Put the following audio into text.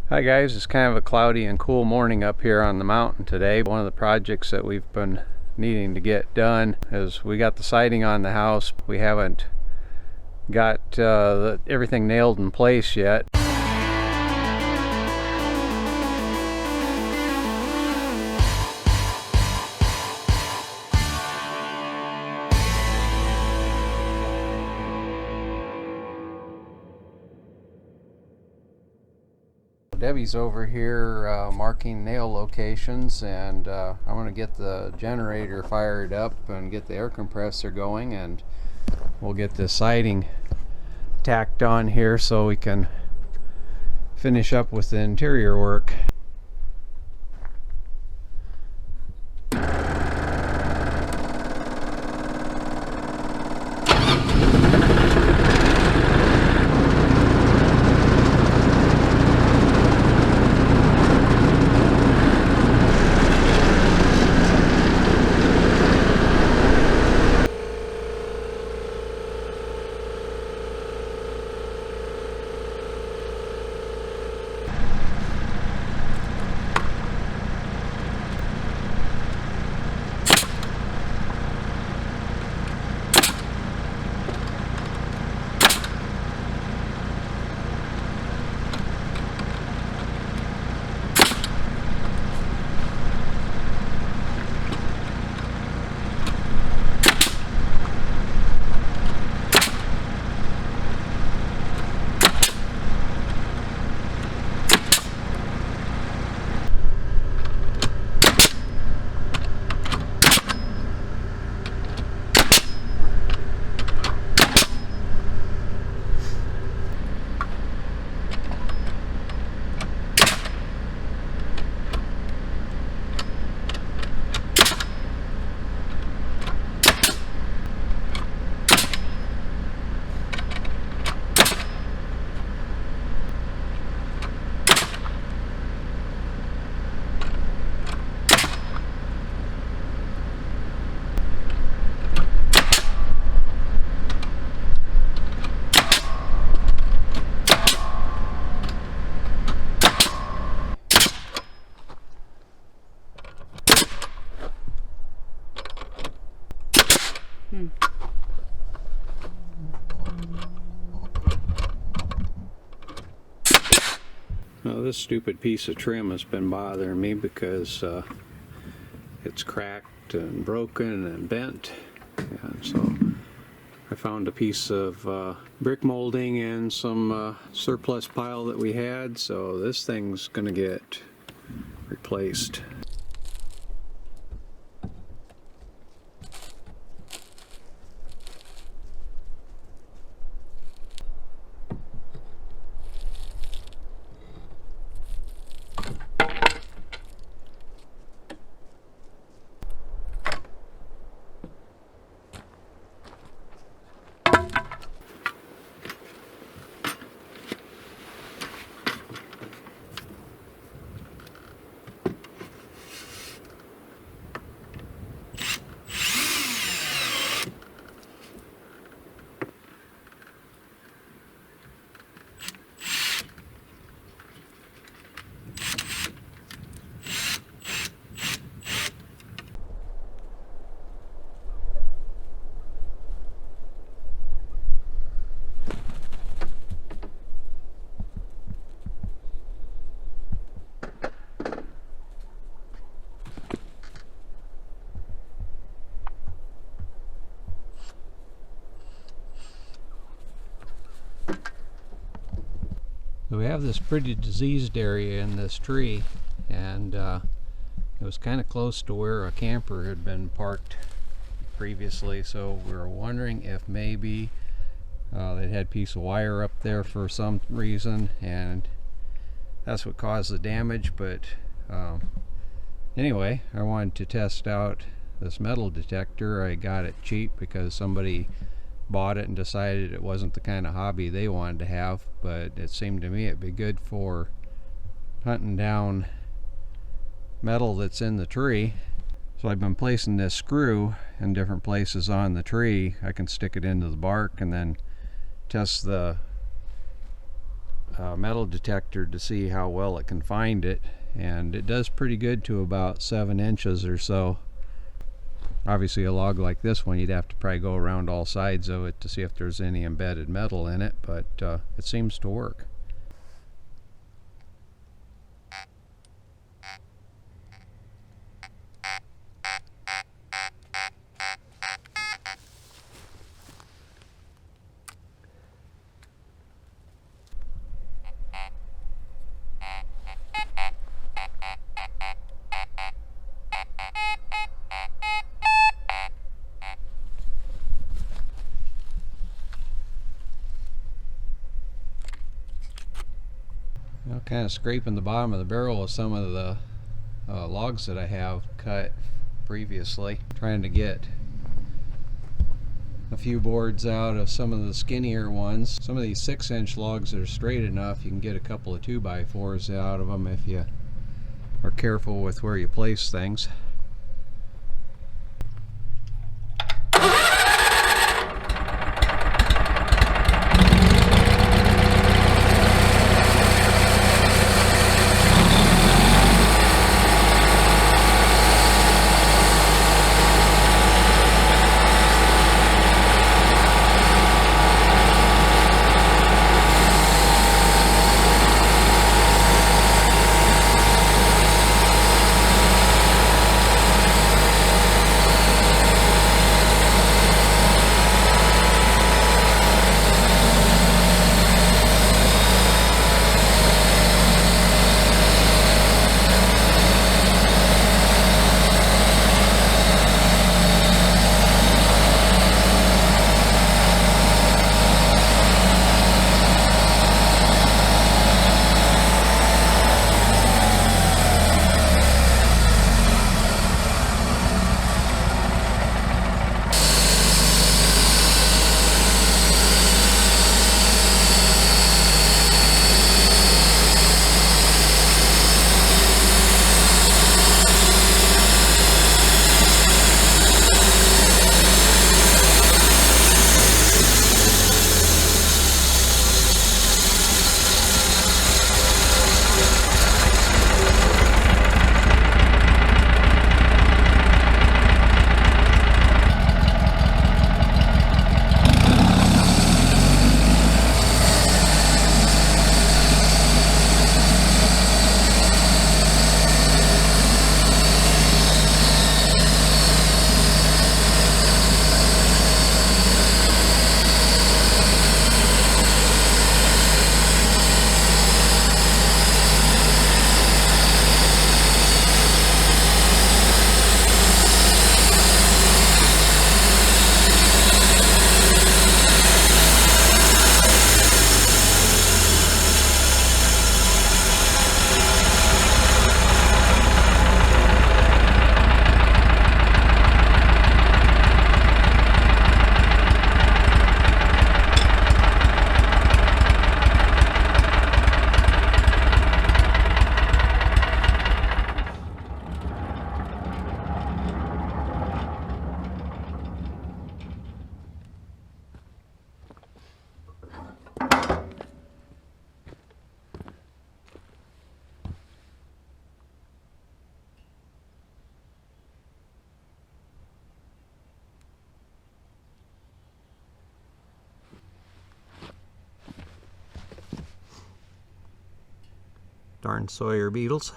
Hi guys, it's kind of a cloudy and cool morning up here on the mountain today. One of the projects that we've been needing to get done is we got the siding on the house. We haven't got everything nailed in place yet. Debbie's over here marking nail locations, and I'm going to get the generator fired up and get the air compressor going, and we'll get the siding tacked on here so we can finish up with the interior work. Now this stupid piece of trim has been bothering me because it's cracked and broken and bent, and so I found a piece of brick molding in some surplus pile that we had, so this thing's gonna get replaced. So we have this pretty diseased area in this tree, and it was kind of close to where a camper had been parked previously, so we were wondering if maybe they had a piece of wire up there for some reason, and that's what caused the damage. But anyway, I wanted to test out this metal detector. I got it cheap because somebody bought it and decided it wasn't the kind of hobby they wanted to have, but it seemed to me it'd be good for hunting down metal that's in the tree. So I've been placing this screw in different places on the tree. I can stick it into the bark and then test the metal detector to see how well it can find it, and it does pretty good to about 7 inches or so. Obviously a log like this one, you'd have to probably go around all sides of it to see if there's any embedded metal in it, but it seems to work. Now, kind of scraping the bottom of the barrel with some of the logs that I have cut previously, trying to get a few boards out of some of the skinnier ones. Some of these 6-inch logs that are straight enough, you can get a couple of 2x4s out of them if you are careful with where you place things. Darn Sawyer beetles.